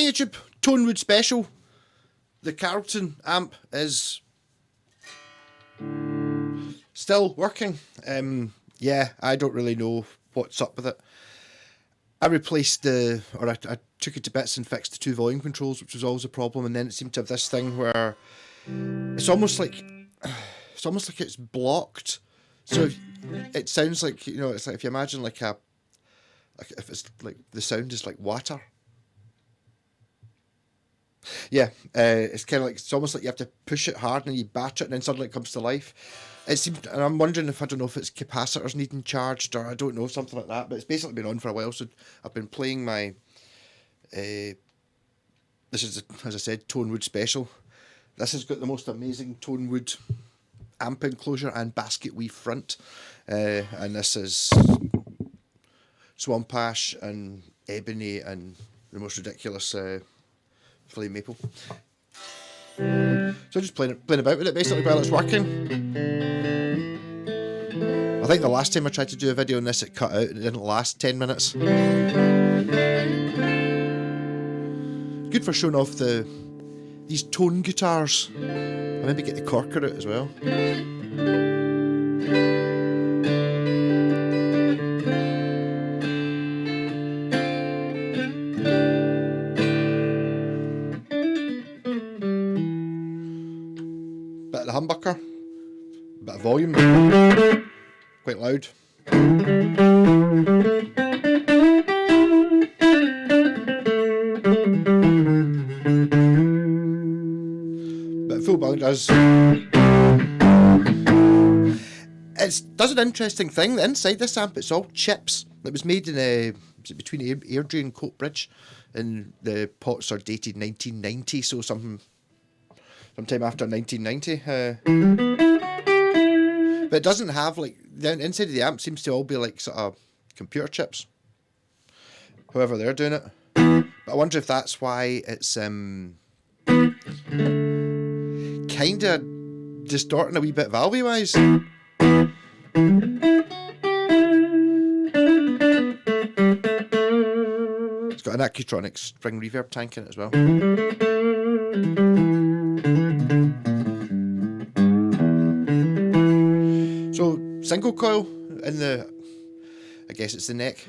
Hey YouTube, TONEWOOD special. The Carlton amp is still working. Yeah, I don't really know what's up with it. I replaced I took it to bits and fixed the two volume controls, which was always a problem, and then it seemed to have this thing where it's almost like it's blocked. So it sounds like, you know, it's like if you imagine like if it's like the sound is like water. Yeah, it's kind of like, it's almost like you have to push it hard and you batter it and then suddenly it comes to life. It seems, and I'm wondering if, I don't know if it's capacitors needing charged or I don't know, something like that, but it's basically been on for a while. So I've been playing my, this is, as I said, TONEWOOD special. This has got the most amazing TONEWOOD amp enclosure and basket weave front. And this is swamp ash and ebony and the most ridiculous flame maple. So just playing about with it basically while it's working. I think the last time I tried to do a video on this, it cut out and it didn't last 10 minutes. Good for showing off these tone guitars. I'll maybe get the corker out as well. Bit of the humbucker, bit of volume, quite loud. Bit of full volume does. It does an interesting thing. Inside this amp, it's all chips. It was made in between Airdrie and Coatbridge, and the pots are dated 1990, so sometime after 1990. But it doesn't have, like, the inside of the amp seems to all be like sort of computer chips. However they're doing it. But I wonder if that's why it's kind of distorting a wee bit value-wise. It's got an Accutronic string reverb tank in it as well. So, single coil in the, I guess it's the neck.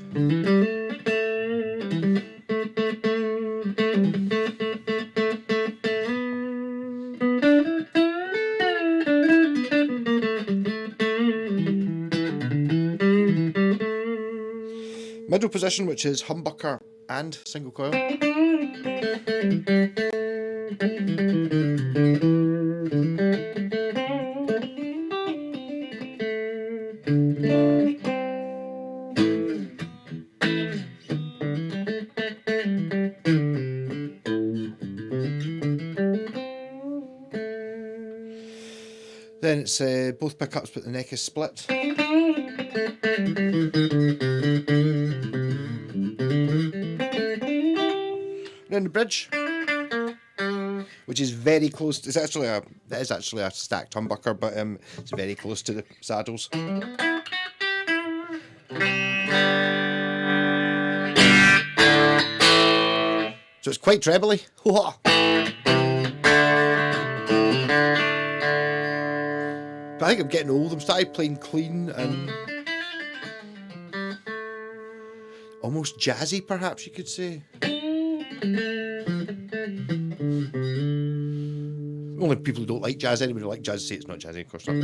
Middle position, which is humbucker and single coil. Then it's both pickups, but the neck is split. Then the bridge, which is very close. It is actually a stacked humbucker, but it's very close to the saddles. So it's quite trebly. But I think I'm getting old. I'm starting playing clean and almost jazzy, perhaps you could say. Only people who don't like jazz. Anybody who like jazz say it's not jazzy, of course not.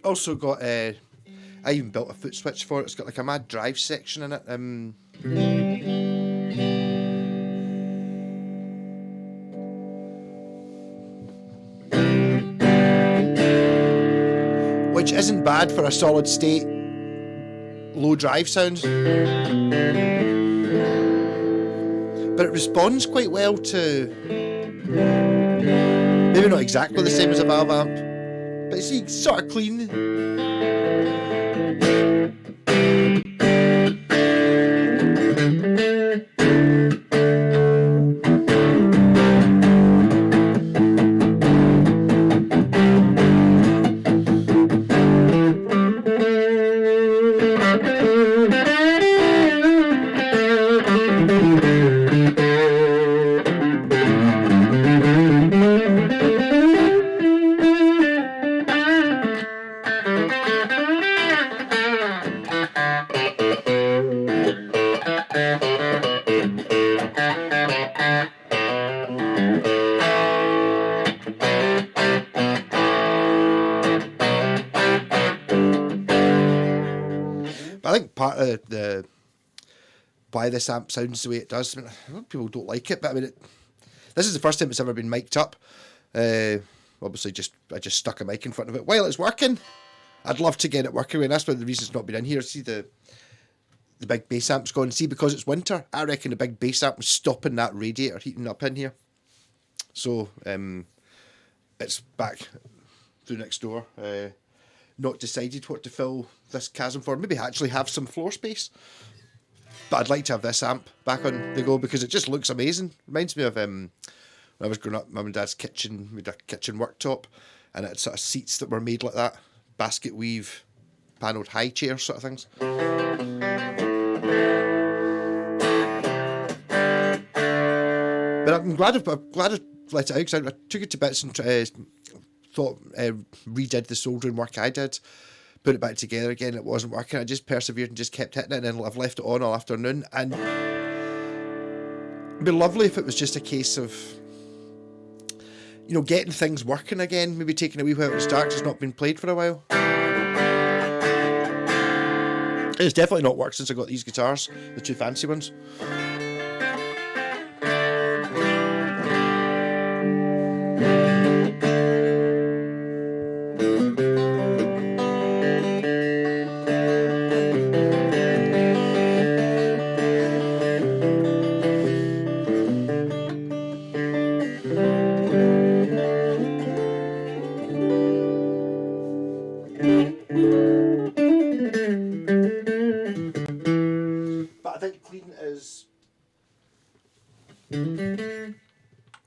Also got I even built a foot switch for it. It's got like a mad drive section in it. Which isn't bad for a solid state low drive sound. But it responds quite well to, maybe not exactly the same as a valve amp, But you see, sort of clean. But I think part of the why this amp sounds the way it does, I mean, a lot of people don't like it, but I mean, this is the first time it's ever been mic'd up. Obviously, I just stuck a mic in front of it while it's working. I'd love to get it working, and that's one of the reasons it's not been in here. See the big bass amp's gone. See, because it's winter, I reckon the big bass amp was stopping that radiator heating up in here. So it's back through next door. Not decided what to fill this chasm for. Maybe actually have some floor space. But I'd like to have this amp back on the go because it just looks amazing. Reminds me of when I was growing up, Mum and Dad's kitchen. We had a kitchen worktop, and it had sort of seats that were made like that, basket weave, panelled high chair sort of things. But I'm glad I let it out because I took it to bits and redid the soldering work I did. Put it back together again, it wasn't working. I just persevered and just kept hitting it, and then I've left it on all afternoon. And it'd be lovely if it was just a case of, you know, getting things working again, maybe taking a wee while to start because it's not been played for a while. It's definitely not worked since I got these guitars, the two fancy ones.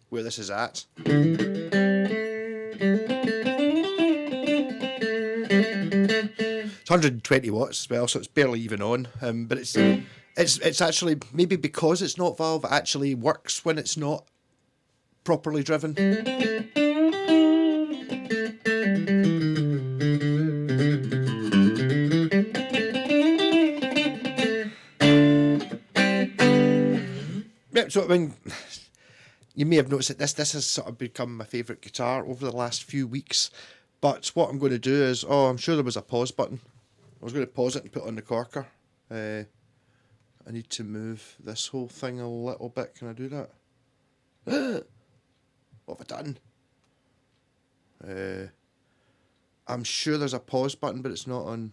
Where this is at. It's 120 watts as well, so it's barely even on. But it's actually, maybe because it's not valve, it actually works when it's not properly driven. Yeah, so I mean, you may have noticed that this has sort of become my favourite guitar over the last few weeks. But what I'm going to do is, I'm sure there was a pause button. I was going to pause it and put it on the corker. I need to move this whole thing a little bit. Can I do that? What have I done? I'm sure there's a pause button, but it's not on.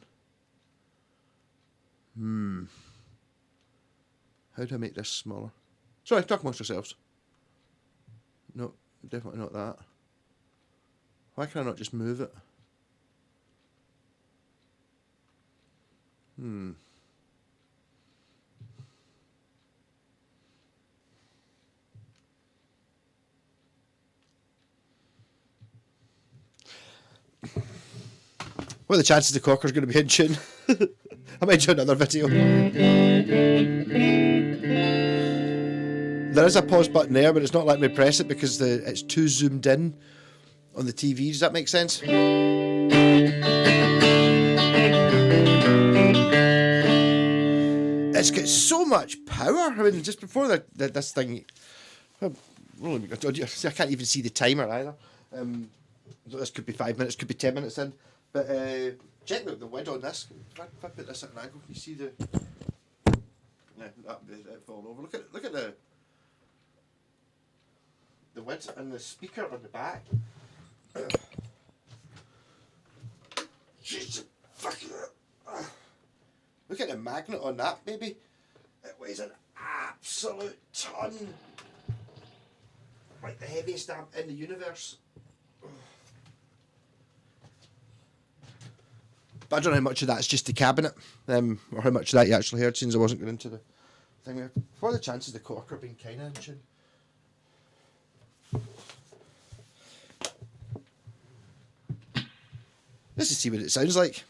How do I make this smaller? Sorry, talk amongst yourselves. No, definitely not that. Why can I not just move it? What are the chances the corker's going to be in tune? I might do another video. There is a pause button there, but it's not letting me press it because it's too zoomed in on the TV. Does that make sense? It's got so much power. I mean, just before this thing... I can't even see the timer either. So this could be 5 minutes, could be 10 minutes in. But check out the width on this. If I put this at an angle, can you see the... Yeah, that falling over. Look at the width and the speaker on the back. Jesus, fucking... Look at the magnet on that, baby. It weighs an absolute ton. Like the heaviest amp in the universe. But I don't know how much of that's just the cabinet, or how much of that you actually heard, since I wasn't going into the thing. What are the chances of the corker being kind of in tune? Let's just see what it sounds like.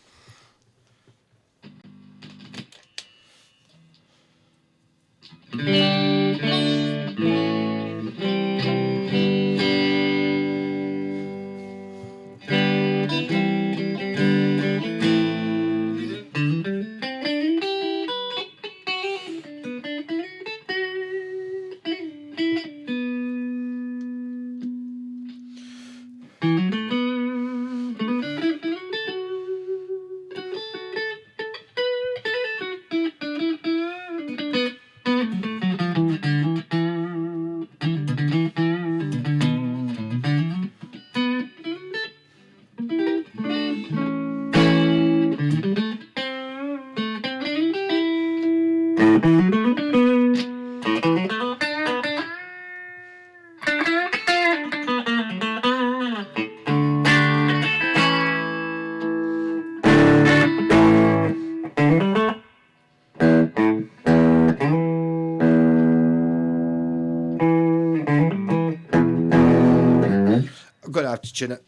I'm going to have to tune it.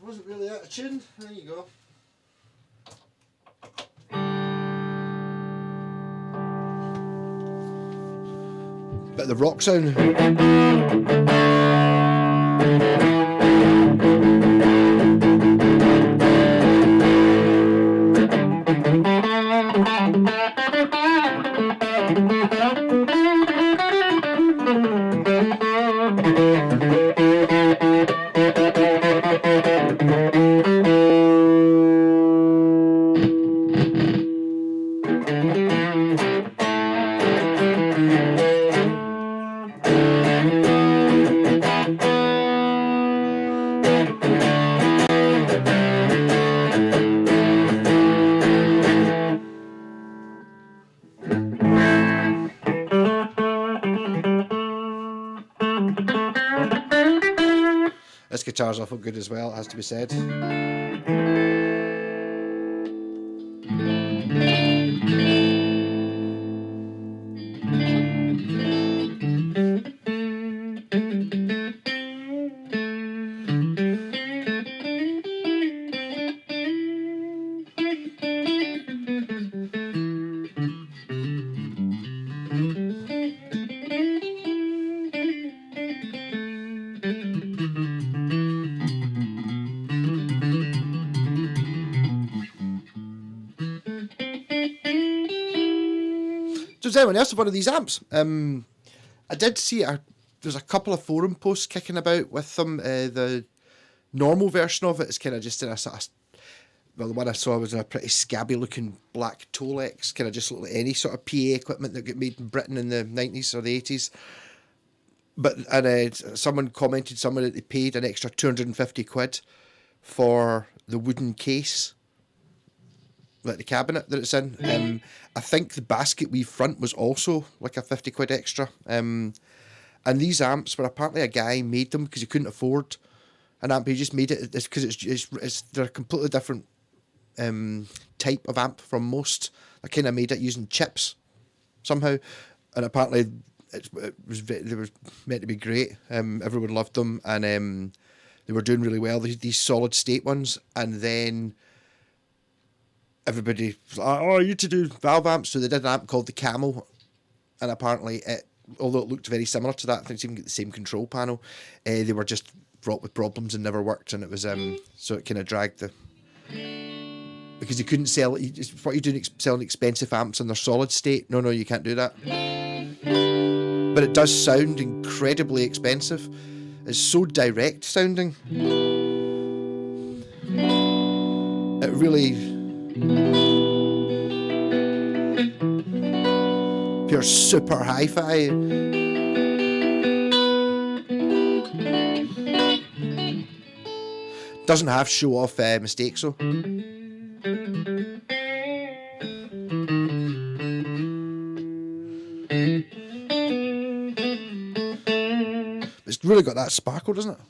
Wasn't really out of tune. There you go. Bit of the rock sound. This guitar's awful good as well, it has to be said. Does anyone else have one of these amps? I did see there's a couple of forum posts kicking about with them. The normal version of it is kind of just in a sort of, well, the one I saw was in a pretty scabby looking black Tolex, kind of just looked like any sort of PA equipment that got made in Britain in the 90s or the 80s. But someone commented somewhere that they paid an extra 250 quid for the wooden case, like the cabinet that it's in. I think the basket weave front was also like a 50 quid extra. And these amps were apparently a guy made them because he couldn't afford an amp. He just made it because it's they're a completely different type of amp from most. I kind of made it using chips somehow, and apparently they were meant to be great. Everyone loved them, and they were doing really well. These solid state ones, and then everybody was like, "Oh, you to do valve amps." So they did an amp called the Camel, and apparently although it looked very similar to that, I think it's even got the same control panel. They were just fraught with problems and never worked, and it was so it kind of dragged the, because you couldn't sell it. What you're doing, selling expensive amps in their solid state. No, you can't do that. But it does sound incredibly expensive. It's so direct sounding. It really pure super hi-fi. Doesn't have show-off mistakes, though. It's really got that sparkle, doesn't it?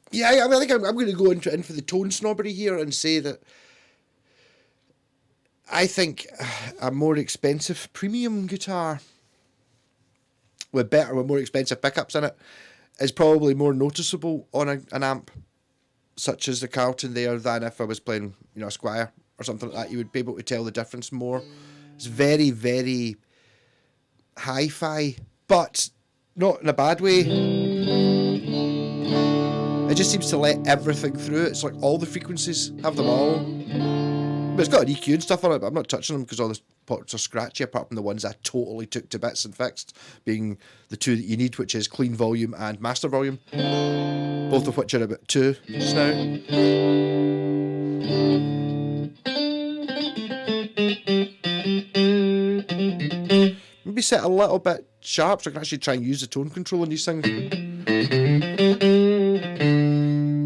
Yeah, I mean, I think I'm going to go in for the tone snobbery here and say that I think a more expensive premium guitar with more expensive pickups in it is probably more noticeable on an amp such as the Carlton there than if I was playing, a Squire or something like that. You would be able to tell the difference more. It's very, very hi-fi, but not in a bad way. It just seems to let everything through. It's like all the frequencies, have them all. But it's got an EQ and stuff on it, but I'm not touching them because all the parts are scratchy, apart from the ones I totally took to bits and fixed, being the two that you need, which is clean volume and master volume, both of which are about 2 just now. Maybe set a little bit sharp so I can actually try and use the tone control on these things.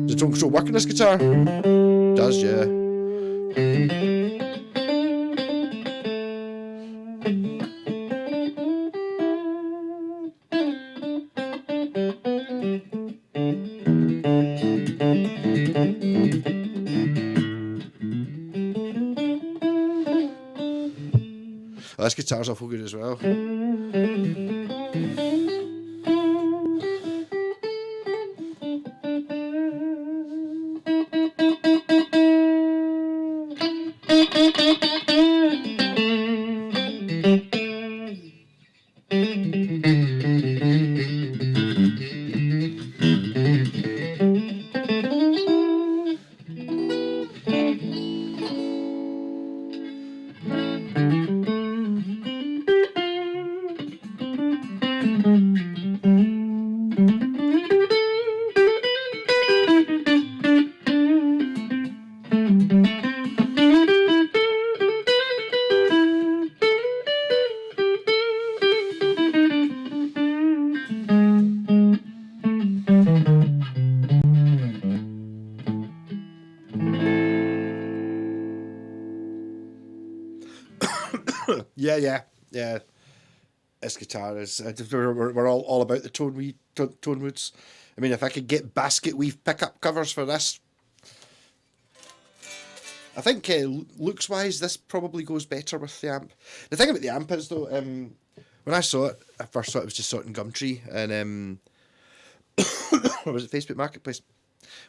Does the tone control work on this guitar? Does, yeah. Oh, this guitar's awful good as well. Yeah. This guitar is. We're all about the TONEWOODs. I mean, if I could get basket weave pickup covers for this, I think looks wise, this probably goes better with the amp. The thing about the amp is though, when I saw it, I first thought it was just sort of Gumtree and or was it Facebook Marketplace,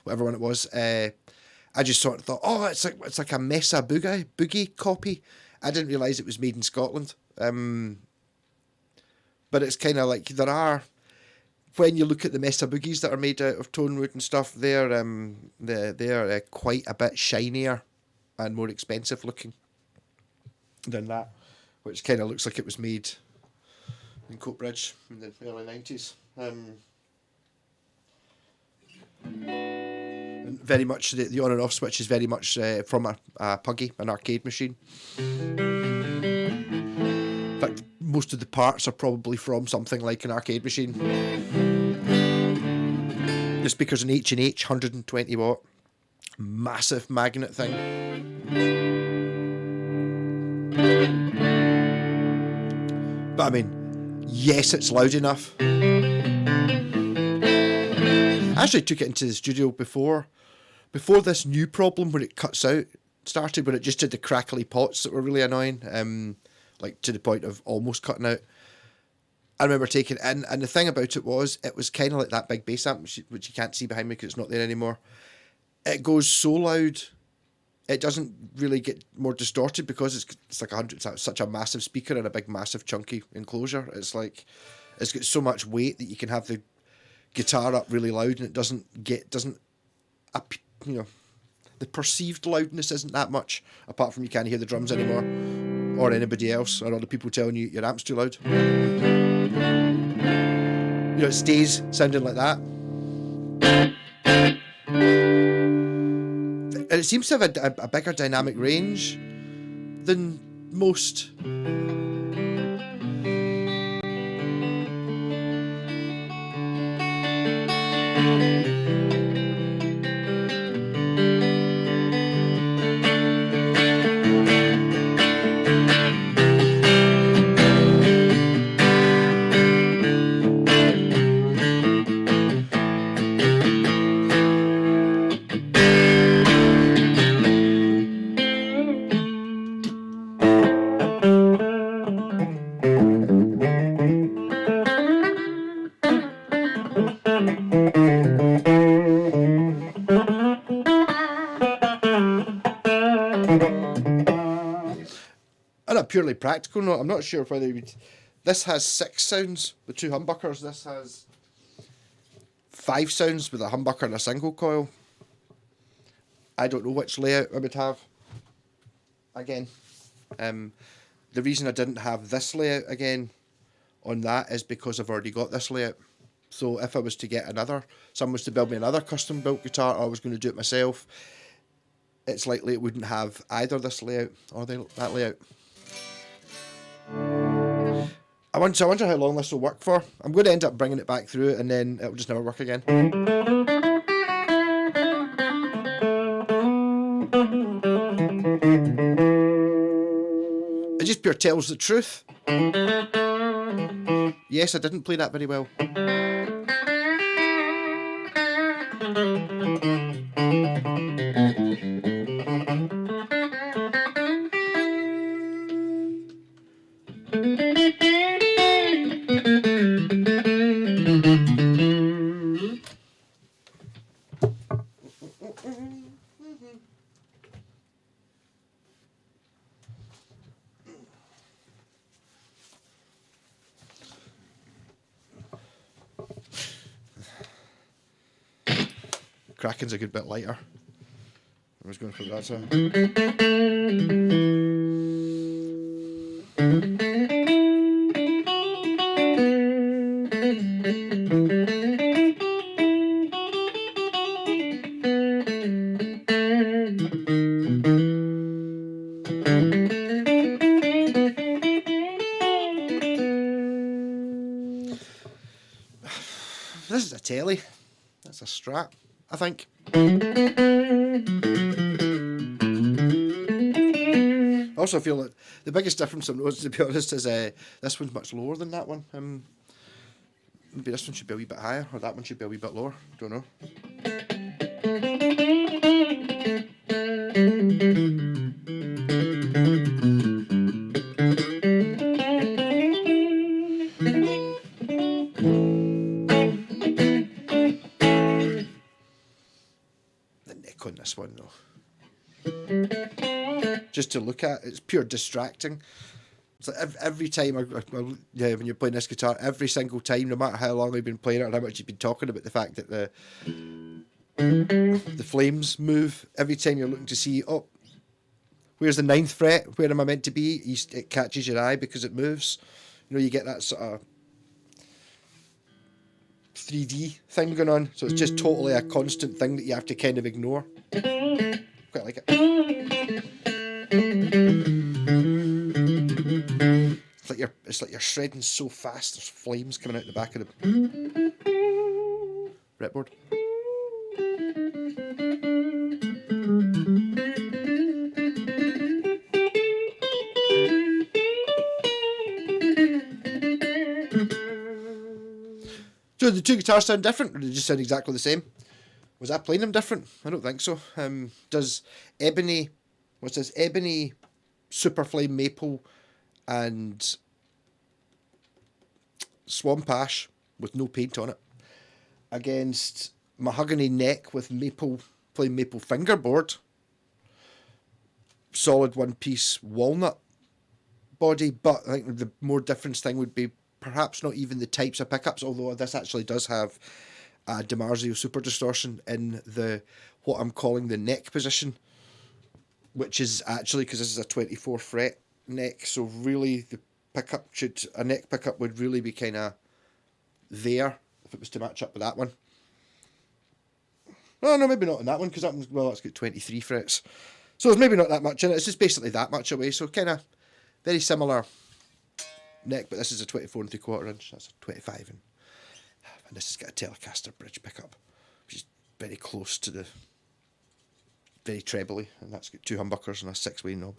whatever one it was. I just sort of thought, oh, it's like a Mesa Boogie copy. I didn't realise it was made in Scotland. But it's kind of like there are, when you look at the Mesa Boogies that are made out of Tonewood and stuff, they're quite a bit shinier and more expensive looking than that, which kind of looks like it was made in Coatbridge in the early 90s. And very much the on and off switch is very much from a Puggy, an arcade machine. In fact, most of the parts are probably from something like an arcade machine. The speaker's an H&H 120 watt, massive magnet thing. But I mean, yes, it's loud enough. I actually took it into the studio before this new problem where it cuts out started, where it just did the crackly pots that were really annoying, like to the point of almost cutting out. I remember taking it in, and the thing about it was kind of like that big bass amp, which you can't see behind me because it's not there anymore. It goes so loud it doesn't really get more distorted because it's like 100. It's such a massive speaker and a big, massive, chunky enclosure. It's like it's got so much weight that you can have the guitar up really loud and it doesn't you know, the perceived loudness isn't that much, apart from you can't hear the drums anymore or anybody else or other people telling you your amp's too loud. You know, it stays sounding like that. And it seems to have a bigger dynamic range than most. On a purely practical note, I'm not sure whether this has 6 sounds with 2 humbuckers. This has 5 sounds with a humbucker and a single coil. I don't know which layout I would have. Again, the reason I didn't have this layout again on that is because I've already got this layout. So if I was to get someone was to build me another custom built guitar, or I was going to do it myself, it's likely it wouldn't have either this layout or that layout. I wonder how long this will work for. I'm going to end up bringing it back through and then it'll just never work again. It just pure tells the truth. Yes, I didn't play that very well. Kracken's a good bit lighter. I was going for that sound. This is a telly. That's a Strat, I think. I also feel that the biggest difference I've noticed, to be honest, is this one's much lower than that one. Maybe this one should be a wee bit higher, or that one should be a wee bit lower. Don't know. The neck on this one, though. Just to look at, it's pure distracting. It's like every time, when you're playing this guitar, every single time, no matter how long you've been playing it or how much you've been talking about the fact that the flames move, every time you're looking to see, oh, where's the 9th fret? Where am I meant to be? It catches your eye because it moves. You know, you get that sort of 3D thing going on. So it's just totally a constant thing that you have to kind of ignore. Quite like it. It's like you're shredding so fast. There's flames coming out the back of the fretboard. So the two guitars sound different, or do they just sound exactly the same? Was I playing them different? I don't think so. Does ebony, what's this? Ebony, super flame maple, and swamp ash with no paint on it against mahogany neck with flame maple fingerboard. solid one-piece walnut body, but I think the more different thing would be perhaps not even the types of pickups, although this actually does have a DiMarzio super distortion in the what I'm calling the neck position, which is actually, because this is a 24 fret neck, so really the a neck pickup would really be kind of there if it was to match up with that one. Oh no, maybe not in that one, because that one's, well, that's got 23 frets. So there's maybe not that much in it, it's just basically that much away, so kind of very similar neck, but this is a 24 3/4 inch, that's a 25, and this has got a Telecaster bridge pickup, which is very close to the, very trebly, and that's got 2 humbuckers and a 6-way knob.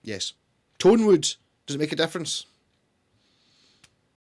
Yes. TONEWOOD, does it make a difference?